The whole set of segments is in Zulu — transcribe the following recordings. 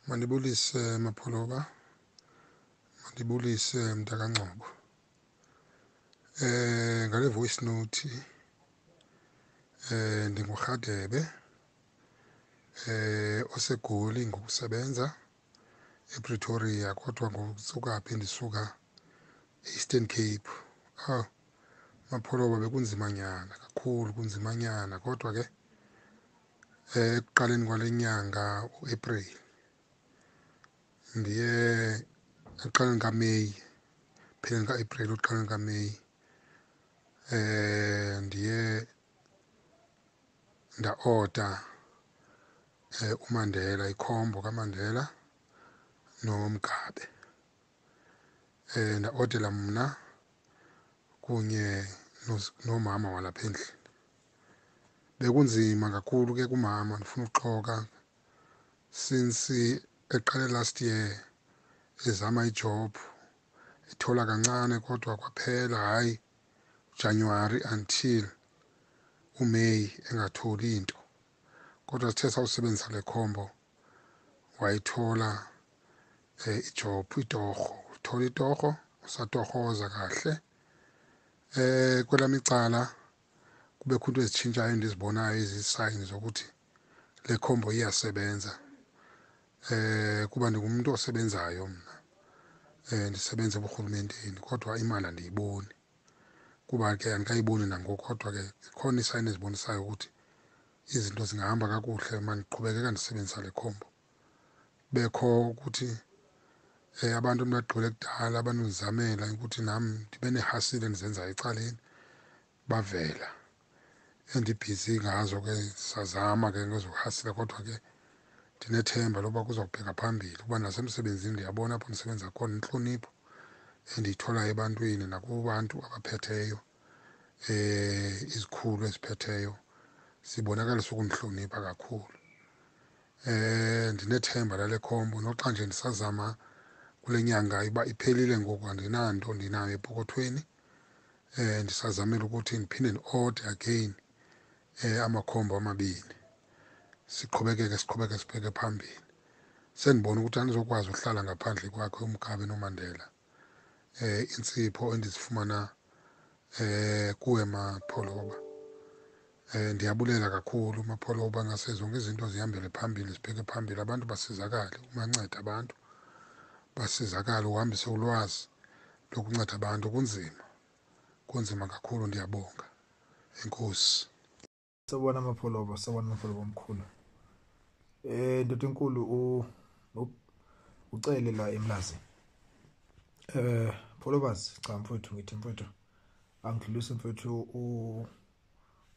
mandibulise Mapholoba, mandibulise Mntakangcobo. Ngale voice note ndinguRhadebe osegoli ngokusebenza ePretoria kodwa ngokusuka apha ndisuka Eastern Cape. Mapholoba bekunzimanyana kakhulu, kunzimanyana kodwa ke ekuqaleni kwale nyanga uApril ndiye ekuqaleni kaMeyi, pheleni kaApril ekuqaleni kaMeyi ndiye nda-order uMandela, ikhombo kaMandela noMgabe. Nda-odela mna kunye nomama walapha endlini. Bekunzima kakhulu ke kumama, ndifuna uxoka, since eqale last year ezama ijob ethola kancane kodwa kwaphela hayi January until uMay engatholi into. Kodwa sithe sawusebenzisa le khombo wayithola ijob itorho, uthola itorho usatorhoza kahle. Kwelami icala kubekho into ezitshintshayo endizibonayo ezi-signs zokuthi le khombo iyasebenza. Kuba ndingumuntu osebenzayo mna, ndisebenza eburhulumenteni kodwa imali andiyiboni. Kuba ke andikayiboni nangoku kodwa ke zikhona iisayini ezibonisayo ukuthi izinto zingahamba kakuhle mandiqhubekeka ndisebenzisa le khombo. Bekho ukuthi abantu bagqibele kudala abanondizamela ukuthi nam ndibe neehasile endizenzayo ecaleni bavela. Endibhizi ngazo ke sazama ke ngezohasila kodwa ke ndinethemba loba kuzawubheka phambili ukuba nasemsebenzini ndiyabona apho ndisebenza khona intlonipho endiyitholayo ebantwini nakubantu abaphetheyo, izikhulu eziphetheyo zibonakalisa ukundihlonipha kakhulu. Ndinethemba lale khombo noxa nje ndisazama kule nyanga iba iphelile ngoku andinanto ndinayo epokothweni. Ndisazamela ukuthi ndiphinde ndi-ode again amakhombo amabini, siqhubeke sibheke phambili. Sendibona ukuthi andizokwazi uhlala ngaphandle kwakhe uMgabe noMandela. Insipho endizifumana kuwe Mapholoba. Ndiyabulela kakhulu Mapholoba, ngase zonke izinto zihambele phambili, zibheke phambili, abantu basizakale. Umanceda abantu basizakale, uhambise ulwazi lokunceda abantu. Kunzima kakhulu, ndiyabonga. Enkosi. Sawubona Mapholoba, sawubona Mapholoba omkhulu. Ndoda enkulu ucele la eMlazi. Pholobazi, cha mfowethu, ngithi mfowethu angidlulise mfowethu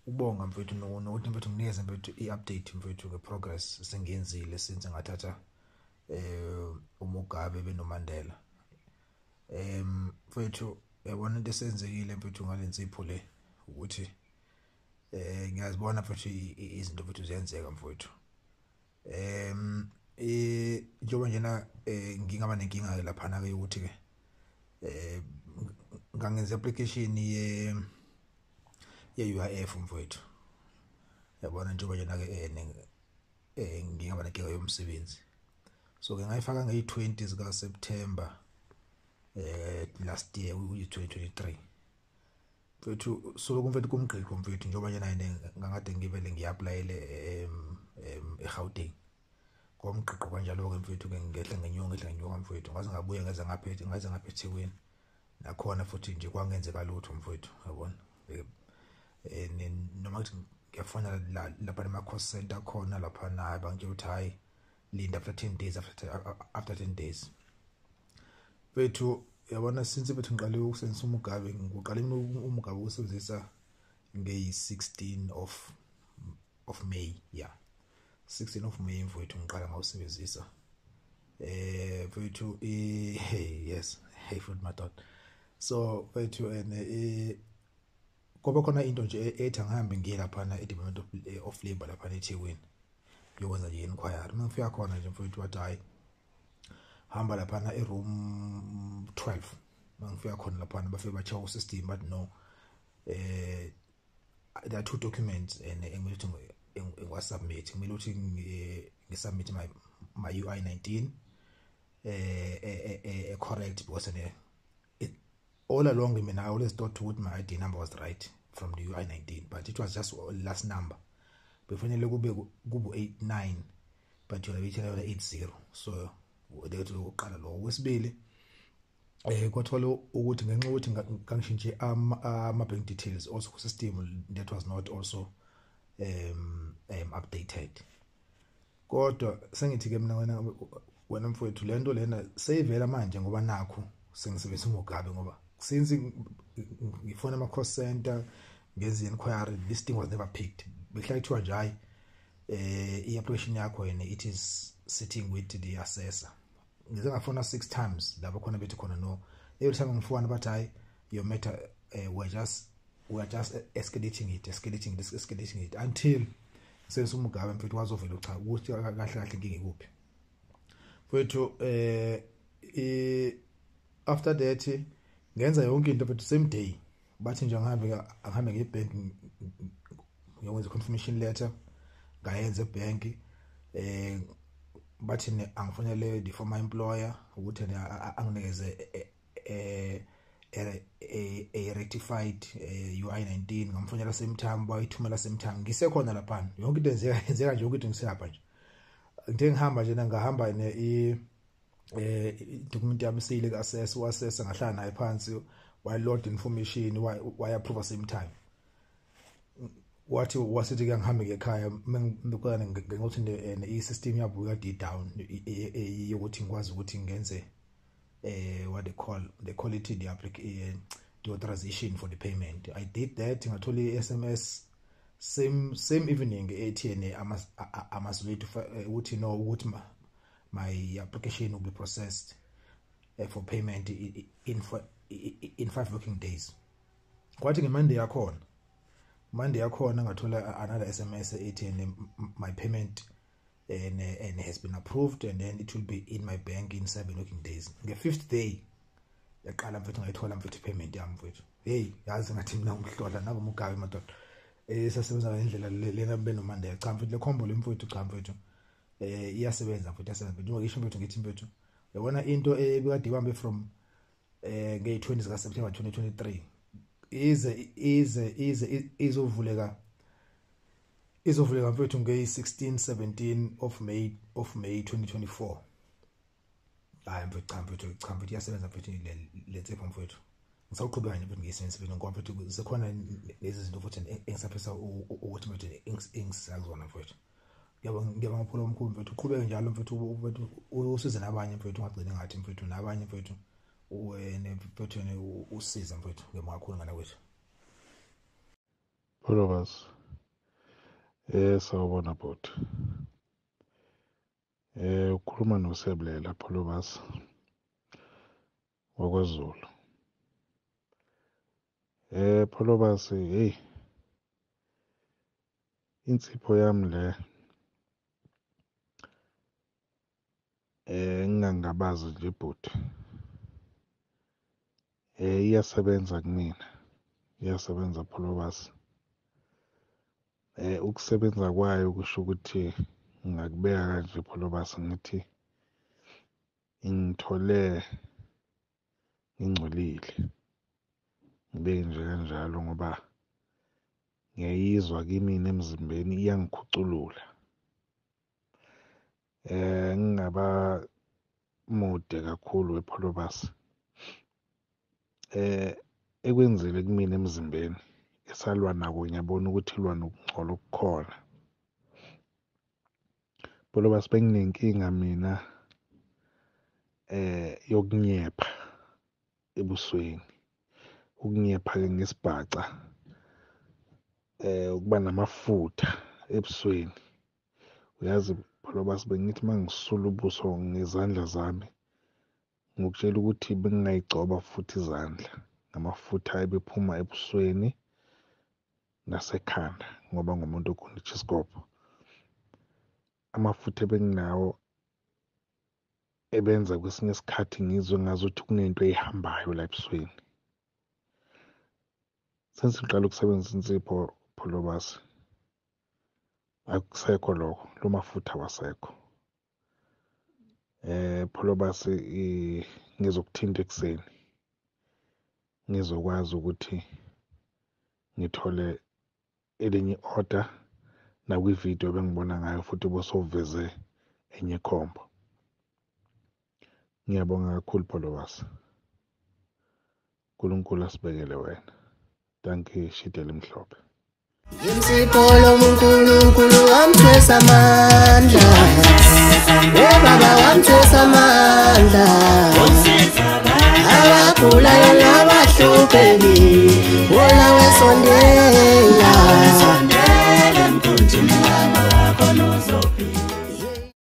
ubonga mfowethu nokuthi mfowethu nginikeze mfowethu i-update mfowethu ngeprogress sengiyenzile since ngathatha uMugabe benoMandela. Mfowethu yabona into esenzekile mfowethu ngalensipho le ukuthi ngiyazibona mfowethu izinto mfowethu ziyenzeka mfowethu. Njengoba njena ngingaba nenkinga ke lapha ke ukuthi ke ngangenza application ye UIF mfowethu. Yabona njengoba njena ke ngingaba nenkinga yomsebenzi. So ke ngayifaka ngeyi-20 zika September last year u-2023. Mfowethu solo mfowethu kumgqiqo mfowethu njengoba njena ngangade ngivele ngiyapplyele eGauteng. Komgqiqo kanjalo ke mfowethu ke ngehla ngenyonga mfowethu, ngaze ngabuya ngaze ngapha eThekwini. Nakhona futhi nje kwangenzeka lutho mfowethu, yabona. Noma ukuthi ngiyafuna lapha ema-course center khona lapha naye bangitshela ukuthi hayi linda after 10 days, after 10 days. Mfowethu yabona since bethu ngiqale ukusebenzisa uMugabe, ngiqale uMugabe ukusebenzisa ngeyi-16 of May, yeah. 16 of May mfowethu ngiqala ngawusebenzisa. Mfowethu yes, hey food madoda. So mfowethu ngoba khona into nje ethi ngihambe ngiye lapha eDepartment of Labour lapha eThekwini yokwenza nje inquiry. Mangifika khona nje mfowethu wathi hayi hamba lapha eroom 12. Mangifika khona lapha bafike bacheck usystem but no, there are two documents and engilithe submit kumele ukuthi ngisubmit my UI19 correct because all along I always thought what my ID number was right from the UI19 but it was just last number befanele kube 89 but yona bithela 80 so lethi lokuqala lo wesibili kwathola ukuthi ngenxa ukuthi ngangishintshe ama bank details also ku system that was not also updated kodwa sengithi ke mina wena mfowethu lento lena seyivela manje ngoba nakho sengisebenzisa uMugabe ngoba since ngifona ama cost center ngezi inquiry this thing was never picked behlala kuthiwa nje hayi i-application yakho yena it is sitting with the assessor ngize ngafona 6 times lapho khona bethi khona no every time ngifona bathi hayi your matter we are just escalating it until sense uMugabe mfethu wazovela cha ukuthi kahle inkinga ikuphi mfethu after that ngenza yonke into mfethu same day bathi nje ngihambe ngebank ngiyokwenza confirmation letter ngayenza ebank bathi angifonele the former employer ukuthi anginikeze a rectified UI19 ngamfonela same time bayithumela same time ngisekhona lapha yonke into enzeka nje ukuthi ngisehapha nje ngithe ngihamba nje ngahamba document yami seyile ka-assess wa-assess ngahlala naye phansi wa-load information wa-approve same time wasithi ke ngihambe ngekhaya mengibukana ngokuthi i-system yabuya down yokuthi ngikwazi ukuthi ngenze what they call it the application the authorization for the payment. I did that ngathola i-SMS same evening ethi I must wait ukuthi no ukuthi my application will be processed for payment in 5 working days. Kwathi ngeMonday yakhona ngathola another SMS ethi my payment and has been approved and then it will be in my bank in 7 working days. Nge-5th day yaqala mfethu ngayithola mfethu payment yami mfethu. Hey yazi ngathi mina umhlola nabo Mugabe madoda. Sasebenza ngendlela lena benoMonday cha mfethu le combo lemfethu cha mfethu iyasebenza mfethu ngisho mfethu ngithi mfethu yabona into ebikade ibambe from nge-20 zika September 2023 izovuleka mfethu nge-16 17 of May 2024. Hayi mfethu cha mfethu iyasebenza mfethu le tsepho mfethu ngisawuqhubeka nje mfethu ngisebenzisa ngoba mfethu sekhona lezi zinto futhi engisaphisa ukuthi mfethu engisazona mfethu ngiyabanga pholo omkhulu mfethu uqhubeke njalo mfethu usize nabanye mfethu ungagcini ngathi mfethu nabanye mfethu wena mfethu usiza mfethu ngemakhulu ngana kwethu Polobas sawubona bot ukhuluma noSeblela Polobas wakwaZulu Polobas hey insipho yami le ngingangabazi nje bot iyasebenza kumina iyasebenza Polobas ukusebenza kwayo kusho ukuthi ngakubeka kanje Polobas ngithi ngithole ngingcolile ngibeke nje kanjalo ngoba ngiyayizwa kimi emzimbeni iyangikhuculula ngingaba mude kakhulu wePolobas ekwenzile kumina emzimbeni esalwa nako ngiyabona ukuthi ilwa nokungcola okukhona Polobas benginenkinga mina yokunyepha ebusweni ukunyepha ke ngesibhaca ukuba namafutha ebusweni uyazi Polobas bengithi mangisula ubuso ngezandla zami ngokutshela ukuthi bengingayigcoba futhi izandla ngamafutha ebephuma ebusweni nasekhanda ngoba ngumuntu okhon'ichiscope amafutha ebenginawo ebenza kwesinye isikhathi ngizwe ngazuthi kunento eyihambayo la ebusweni sensiqala ukusebenzisa insipho Polobas akusekho lokho lo mafutha wasekho pholo basi ngizokuthinta ekseni ngizokwazi ukuthi ngithole elinye order nakwi-video bengibona ngayo futhi bosoveze enye khombo. Ngiyabonga kakhulu pholo basi. uNkulunkulu asibekele wena. Dankie Shidele Mhlophe. Imsipolo uNkulunkulu wamthwesa amandla. Baba wamthwesa amandla. Abagulayo nabahluphekile wona wesondela.